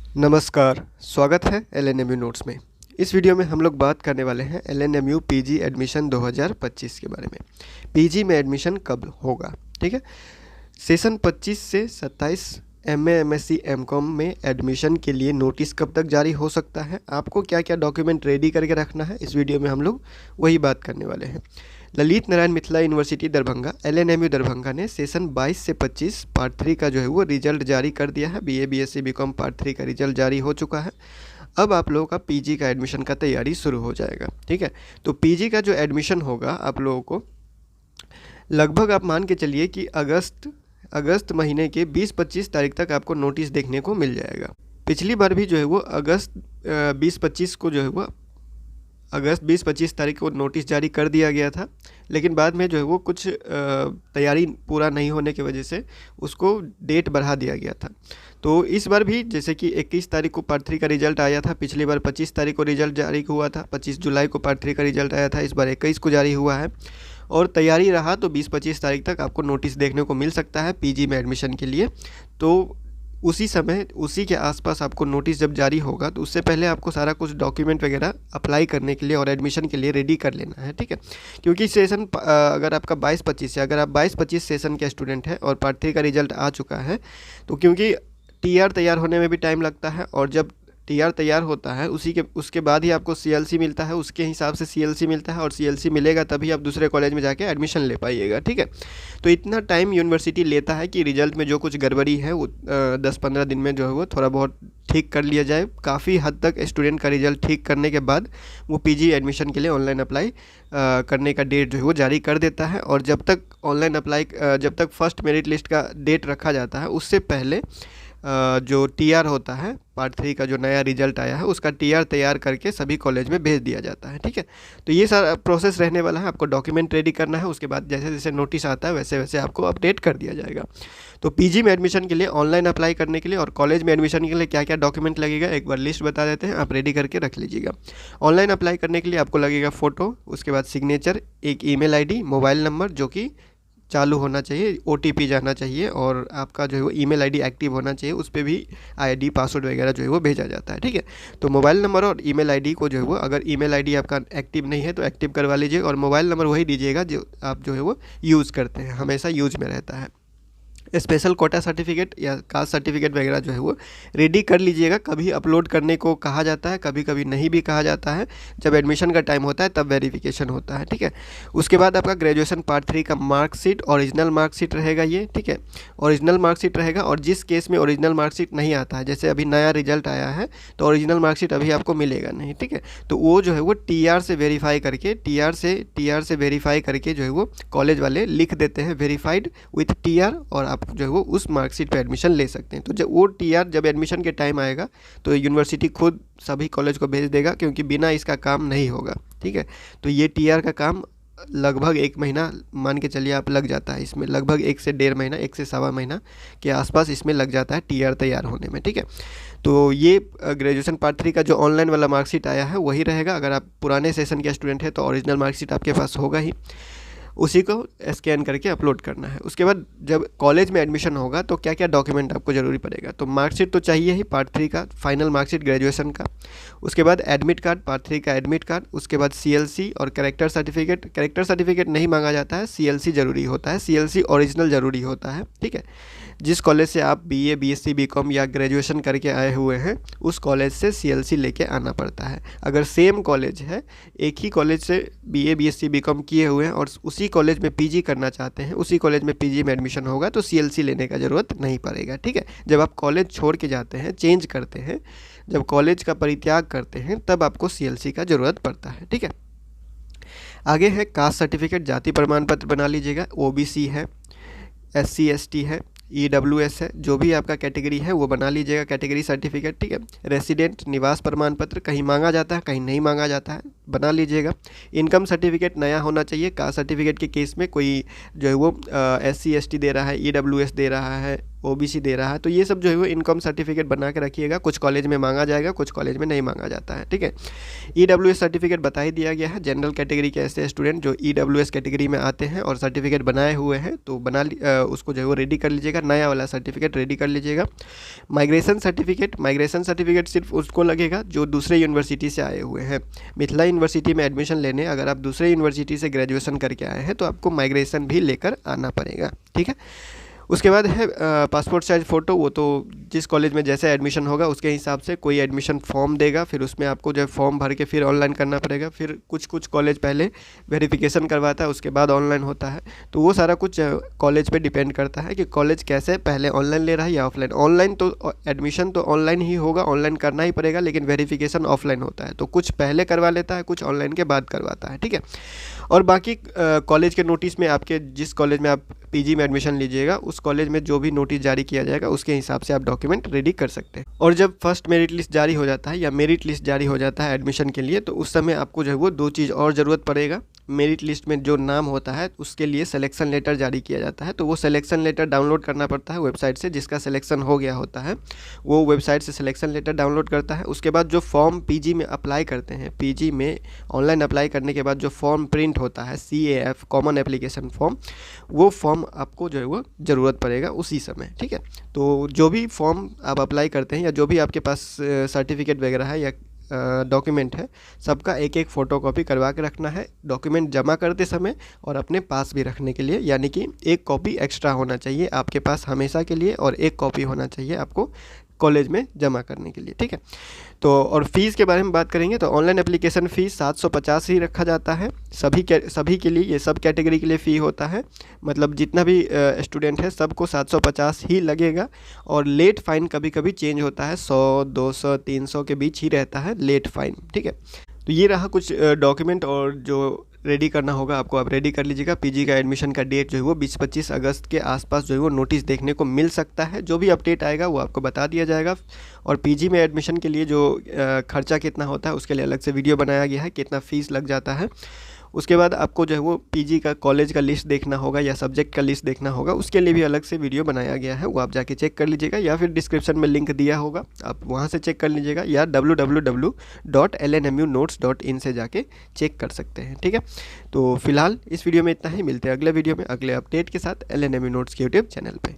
नमस्कार, स्वागत है एलएनएमयू नोट्स में। इस वीडियो में हम लोग बात करने वाले हैं एलएनएमयू पीजी एडमिशन 2025 के बारे में। पीजी में एडमिशन कब होगा, ठीक है। सेशन 25 से 27 एमए, एमएससी, एमकॉम में एडमिशन के लिए नोटिस कब तक जारी हो सकता है, आपको क्या क्या डॉक्यूमेंट रेडी करके रखना है, इस वीडियो में हम लोग वही बात करने वाले हैं। ललित नारायण मिथिला यूनिवर्सिटी दरभंगा एलएनएमयू दरभंगा ने सेशन 22 से 25 पार्ट 3 का जो है वो रिजल्ट जारी कर दिया है। बीए, बीएससी, बीकॉम पार्ट 3 का रिजल्ट जारी हो चुका है। अब आप लोगों का पीजी का एडमिशन का तैयारी शुरू हो जाएगा, ठीक है। तो पीजी का जो एडमिशन होगा आप लोगों को लगभग आप मान के चलिए कि अगस्त महीने के 20-25 तारीख तक आपको नोटिस देखने को मिल जाएगा। पिछली बार भी जो है वो अगस्त 20-25 को जो है वो अगस्त 20-25 तारीख को नोटिस जारी कर दिया गया था, लेकिन बाद में जो है वो कुछ तैयारी पूरा नहीं होने की वजह से उसको डेट बढ़ा दिया गया था। तो इस बार भी जैसे कि 21 तारीख को पार्ट 3 का रिजल्ट आया था, पिछली बार 25 तारीख को रिजल्ट जारी हुआ था, 25 जुलाई को पार्ट 3 का रिजल्ट आया था, इस बार 21 को जारी हुआ है। और तैयारी रहा तो 20-25 तारीख तक आपको नोटिस देखने को मिल सकता है पीजी में एडमिशन के लिए। तो उसी समय उसी के आसपास आपको नोटिस जब जारी होगा तो उससे पहले आपको सारा कुछ डॉक्यूमेंट वगैरह अप्लाई करने के लिए और एडमिशन के लिए रेडी कर लेना है, ठीक है। क्योंकि सेशन अगर आपका 22-25 है, अगर आप 22-25 सेशन के स्टूडेंट हैं और पार्ट 3 का रिजल्ट आ चुका है, तो क्योंकि टीआर तैयार होने में भी टाइम लगता है, और जब टीआर तैयार होता है उसके बाद ही आपको सीएलसी मिलता है, उसके हिसाब से सीएलसी मिलता है, और सीएलसी मिलेगा तभी आप दूसरे कॉलेज में जाके एडमिशन ले पाइएगा, ठीक है। तो इतना टाइम यूनिवर्सिटी लेता है कि रिजल्ट में जो कुछ गड़बड़ी है वो 10-15 दिन में जो है वो थोड़ा बहुत ठीक कर लिया जाए। काफ़ी हद तक स्टूडेंट का रिजल्ट ठीक करने के बाद वो पीजी एडमिशन के लिए ऑनलाइन अप्लाई करने का डेट जो है वो जारी कर देता है। और जब तक ऑनलाइन अप्लाई जब तक फर्स्ट मेरिट लिस्ट का डेट रखा जाता है, उससे पहले जो टीआर होता है पार्ट 3 का जो नया रिजल्ट आया है उसका टीआर तैयार करके सभी कॉलेज में भेज दिया जाता है, ठीक है। तो ये सारा प्रोसेस रहने वाला है। आपको डॉक्यूमेंट रेडी करना है, उसके बाद जैसे जैसे नोटिस आता है वैसे वैसे आपको अपडेट कर दिया जाएगा। तो पीजी में एडमिशन के लिए ऑनलाइन अप्लाई करने के लिए और कॉलेज में एडमिशन के लिए क्या क्या डॉक्यूमेंट लगेगा एक बार लिस्ट बता देते हैं, आप रेडी करके रख लीजिएगा। ऑनलाइन अप्लाई करने के लिए आपको लगेगा फ़ोटो, उसके बाद सिग्नेचर, एक ईमेल आईडी, मोबाइल नंबर जो कि चालू होना चाहिए, ओटीपी जाना चाहिए, और आपका जो है वो ईमेल आईडी एक्टिव होना चाहिए, उस पर भी आईडी पासवर्ड वगैरह जो है वो भेजा जाता है, ठीक है। तो मोबाइल नंबर और ईमेल आईडी को जो है वो, अगर ईमेल आईडी आपका एक्टिव नहीं है तो एक्टिव करवा लीजिए, और मोबाइल नंबर वही दीजिएगा जो आप जो है वो यूज़ करते हैं, हमेशा यूज में रहता है। स्पेशल कोटा सर्टिफिकेट या कास्ट सर्टिफिकेट वगैरह जो है वो रेडी कर लीजिएगा। कभी अपलोड करने को कहा जाता है, कभी कभी नहीं भी कहा जाता है। जब एडमिशन का टाइम होता है तब वेरिफिकेशन होता है, ठीक है। उसके बाद आपका ग्रेजुएशन पार्ट 3 का मार्कशीट, ओरिजिनल मार्कशीट रहेगा ये, ठीक है। ओरिजिनल मार्कशीट रहेगा, और जिस केस में ओरिजिनल मार्कशीट नहीं आता है, जैसे अभी नया रिजल्ट आया है तो ओरिजिनल मार्कशीट अभी आपको मिलेगा नहीं, ठीक है। तो वो जो है वो टीआर से वेरीफाई करके वेरीफाई करके जो है वो कॉलेज वाले लिख देते हैं वेरीफाइड विथ टीआर, और आप जो है वो उस मार्कशीट पे एडमिशन ले सकते हैं। तो जब वो टीआर जब एडमिशन के टाइम आएगा तो यूनिवर्सिटी खुद सभी कॉलेज को भेज देगा, क्योंकि बिना इसका काम नहीं होगा, ठीक है। तो ये टीआर का काम लगभग 1 महीना मान के चलिए आप लग जाता है इसमें, लगभग 1 से 1.5 महीना, 1 से सवा महीना के आसपास इसमें लग जाता है टीआर तैयार होने में, ठीक है। तो ये ग्रेजुएशन पार्ट 3 का जो ऑनलाइन वाला मार्कशीट आया है वही रहेगा। अगर आप पुराने सेशन के स्टूडेंट हैं तो ओरिजिनल मार्कशीट आपके पास होगा ही, उसी को स्कैन करके अपलोड करना है। उसके बाद जब कॉलेज में एडमिशन होगा तो क्या क्या डॉक्यूमेंट आपको ज़रूरी पड़ेगा, तो मार्कशीट तो चाहिए ही पार्ट 3 का, फाइनल मार्कशीट ग्रेजुएशन का। उसके बाद एडमिट कार्ड, पार्ट 3 का एडमिट कार्ड। उसके बाद सीएलसी और कैरेक्टर सर्टिफिकेट नहीं मांगा जाता है, सीएलसी ज़रूरी होता है, सीएलसी ओरिजिनल ज़रूरी होता है, ठीक है। जिस कॉलेज से आप बीए, बीएससी, बीकॉम या ग्रेजुएशन करके आए हुए हैं उस कॉलेज से सीएलसी लेके आना पड़ता है। अगर सेम कॉलेज है, एक ही कॉलेज से बीए, बीएससी, बीकॉम किए हुए हैं और उसी कॉलेज में पीजी करना चाहते हैं, उसी कॉलेज में पीजी में एडमिशन होगा तो सीएलसी लेने का ज़रूरत नहीं पड़ेगा, ठीक है। जब आप कॉलेज छोड़ के जाते हैं, चेंज करते हैं, जब कॉलेज का परित्याग करते हैं तब आपको सीएलसी का ज़रूरत पड़ता है, ठीक है। आगे है कास्ट सर्टिफिकेट, जाति प्रमाण पत्र बना लीजिएगा। ओबीसी है, एससी एसटी है, ईडब्ल्यूएस है, जो भी आपका कैटेगरी है वो बना लीजिएगा कैटेगरी सर्टिफिकेट, ठीक है। रेसिडेंट निवास प्रमाण पत्र कहीं मांगा जाता है, कहीं नहीं मांगा जाता है, बना लीजिएगा। इनकम सर्टिफिकेट नया होना चाहिए। कास्ट सर्टिफिकेट के केस में कोई जो है वो SC ST दे रहा है, EWS दे रहा है, OBC दे रहा है, तो ये सब जो है वो इनकम सर्टिफिकेट बना के रखिएगा। कुछ कॉलेज में मांगा जाएगा, कुछ कॉलेज में नहीं मांगा जाता है, ठीक है। EWS सर्टिफिकेट बता ही दिया गया है। जनरल कैटेगरी के ऐसे स्टूडेंट जो EWS कैटेगरी में आते हैं और सर्टिफिकेट बनाए हुए हैं तो उसको जो है वो रेडी कर लीजिएगा, नया वाला सर्टिफिकेट रेडी कर लीजिएगा। माइग्रेशन सर्टिफिकेट सिर्फ उसको लगेगा जो दूसरे यूनिवर्सिटी से आए हुए हैं। मिथिला यूनिवर्सिटी में एडमिशन लेने अगर आप दूसरे यूनिवर्सिटी से ग्रेजुएशन करके आए हैं तो आपको माइग्रेशन भी लेकर आना पड़ेगा, ठीक है। उसके बाद है पासपोर्ट साइज फ़ोटो। वो तो जिस कॉलेज में जैसे एडमिशन होगा उसके हिसाब से कोई एडमिशन फॉर्म देगा, फिर उसमें आपको जो है फॉर्म भर के फिर ऑनलाइन करना पड़ेगा। फिर कुछ कॉलेज पहले वेरिफिकेशन करवाता है, उसके बाद ऑनलाइन होता है। तो वो सारा कुछ कॉलेज पे डिपेंड करता है कि कॉलेज कैसे पहले ऑनलाइन ले रहा है या ऑफलाइन। ऑनलाइन तो एडमिशन तो ऑनलाइन ही होगा, ऑनलाइन करना ही पड़ेगा, लेकिन वेरिफिकेशन ऑफलाइन होता है। तो कुछ पहले करवा लेता है, कुछ ऑनलाइन के बाद करवाता है, ठीक है। और बाकी कॉलेज के नोटिस में आपके जिस कॉलेज में आप PG में एडमिशन लीजिएगा उस कॉलेज में जो भी नोटिस जारी किया जाएगा उसके हिसाब से आप डॉक्यूमेंट रेडी कर सकते हैं। और जब फर्स्ट मेरिट लिस्ट जारी हो जाता है या मेरिट लिस्ट जारी हो जाता है एडमिशन के लिए, तो उस समय आपको जो है वो 2 चीज़ और ज़रूरत पड़ेगा। मेरिट लिस्ट में जो नाम होता है उसके लिए सिलेक्शन लेटर जारी किया जाता है, तो वो सिलेक्शन लेटर डाउनलोड करना पड़ता है वेबसाइट से। जिसका सिलेक्शन हो गया होता है वो वेबसाइट से सिलेक्शन लेटर डाउनलोड करता है। उसके बाद जो फॉर्म PG में अप्लाई करते हैं, PG में ऑनलाइन अप्लाई करने के बाद जो फॉर्म प्रिंट होता है CAF कॉमन एप्लीकेशन फॉर्म, वो फॉर्म आपको जो है वो ज़रूरत पड़ेगा उसी समय, ठीक है। तो जो भी फॉर्म आप अप्लाई करते हैं या जो भी आपके पास सर्टिफिकेट वगैरह है या डॉक्यूमेंट है, सबका एक एक फ़ोटोकॉपी करवा के रखना है डॉक्यूमेंट जमा करते समय, और अपने पास भी रखने के लिए, यानी कि एक कॉपी एक्स्ट्रा होना चाहिए आपके पास हमेशा के लिए और एक कॉपी होना चाहिए आपको कॉलेज में जमा करने के लिए, ठीक है। तो और फ़ीस के बारे में बात करेंगे तो ऑनलाइन एप्लीकेशन फ़ीस 750 ही रखा जाता है सभी के लिए। ये सब कैटेगरी के लिए फ़ी होता है, मतलब जितना भी स्टूडेंट है सबको 750 ही लगेगा। और लेट फ़ाइन कभी कभी चेंज होता है, 100, 200, 300 के बीच ही रहता है लेट फ़ाइन, ठीक है। तो ये रहा कुछ डॉक्यूमेंट और जो रेडी करना होगा आपको, आप रेडी कर लीजिएगा। PG का एडमिशन का डेट जो है वो 20-25 अगस्त के आसपास जो है वो नोटिस देखने को मिल सकता है। जो भी अपडेट आएगा वो आपको बता दिया जाएगा। और PG में एडमिशन के लिए जो खर्चा कितना होता है उसके लिए अलग से वीडियो बनाया गया है, कितना फ़ीस लग जाता है। उसके बाद आपको जो है वो PG का कॉलेज का लिस्ट देखना होगा या सब्जेक्ट का लिस्ट देखना होगा, उसके लिए भी अलग से वीडियो बनाया गया है, वो आप जाके चेक कर लीजिएगा, या फिर डिस्क्रिप्शन में लिंक दिया होगा आप वहाँ से चेक कर लीजिएगा, या www.lnmunotes.in से जाके चेक कर सकते हैं, ठीक है। तो फिलहाल इस वीडियो में इतना ही, मिलते हैं अगले वीडियो में अगले अपडेट के साथ LNMU नोट्स के यूट्यूब चैनल पर।